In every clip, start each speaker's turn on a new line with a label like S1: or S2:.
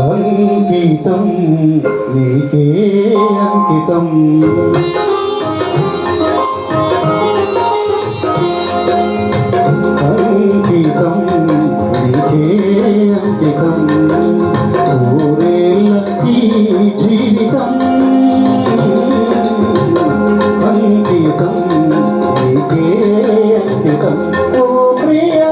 S1: అంకితం నీకే అంకితం అంకితం నీకే అంకితం ఊరేళ్ళ ఈ జీవితం అంకితం నీకే అంకితం ఓ ప్రియా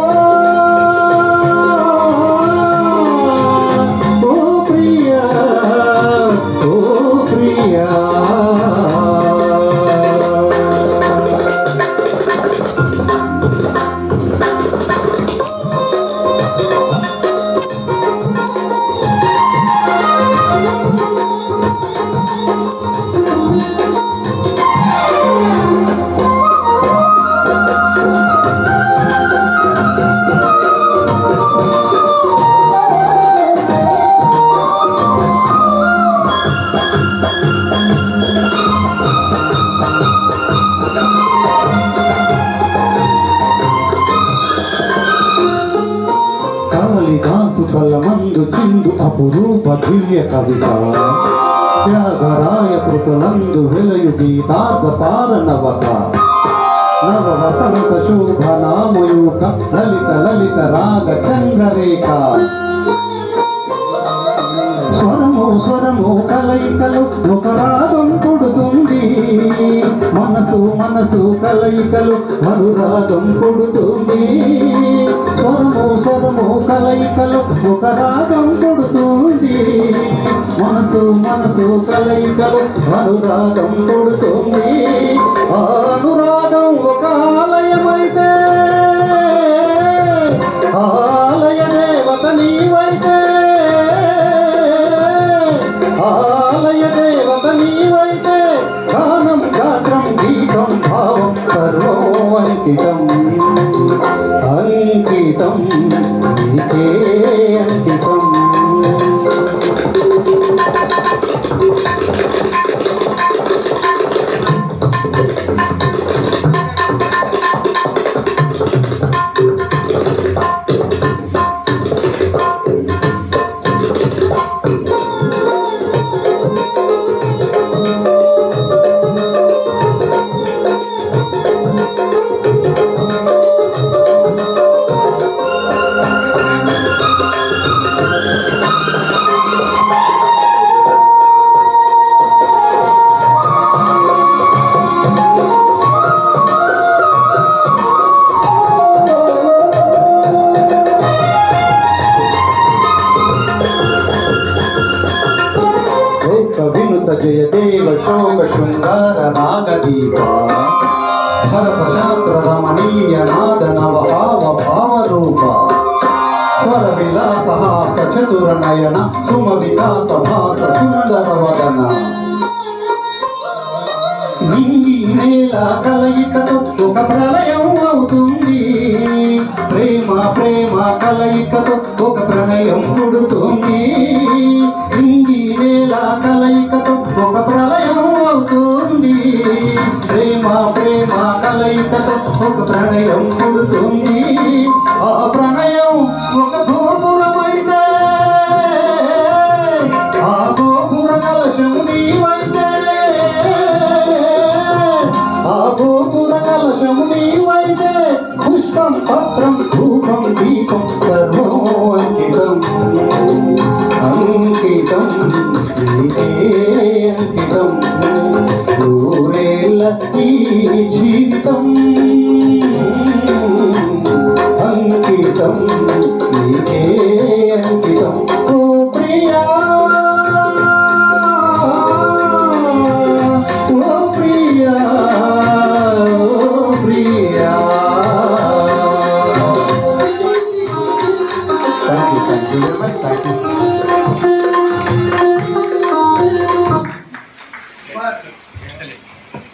S1: కాళిదాసు కలమందు చిందు అపురూప దివ్య కవిత త్యాగరాయ కృతులందు వెలయు గీతార్థసార నవత నవ వసంత శోభ నామయూక లలిత లలిత రాగ చంద్రరేఖ స్వరము స్వరము కలయికలు ఒక రాగం కొడుతుంది మనసు మనసు కలయికలు మరురాగం కొడుతుంది స్వరము స్వరము కలయికలు ఒక రాగం కొడుతుంది మనసు మనసు కలయికలు మరురాగం కొడుతుంది అనురాగం ఒక ఆలయమైతే ఆలయ దేవత నీవైతే ఆలయ దేవత నీవైతే గానం గాత్రం గీతం భావం సర్వం అంకితం అంకితం నీకే అంకితం జయ దేవ శోక శృంగార రాగదీప భరత శాస్త్ర రమణీయ నాద నవ భావ భావరూప స్వర విలాస హాస చతుర నయన సుమ వికాస భాస సుందర వదన నింగి నేల కలయికతో ఒక ప్రళయం అవుతుంది ప్రేమ ప్రేమ కలయికతో ఒక ప్రణయం పుడుతుంది నింగి నేల కలయికతో ఒక ప్రళయం అవుతుంది ప్రేమ ప్రేమ కలయికతో ఒక ప్రణయం పుడుతుంది ఆ ప్రణయం ఒక గోపురమైతే ఆ గోపుర కలశం నీవైతే ఆ గోపుర కలశం నీవైతే పుష్పం పత్రం ధూపం దీపం సర్వం అంకితం అంకితం నీకే అంకితం ఊరేళ్ళ ఈ జీవితం అంకితం నీకే అంకితం ఓ ప్రియా ఓ ప్రియా ఓ Priya Thank you very much. Thank you.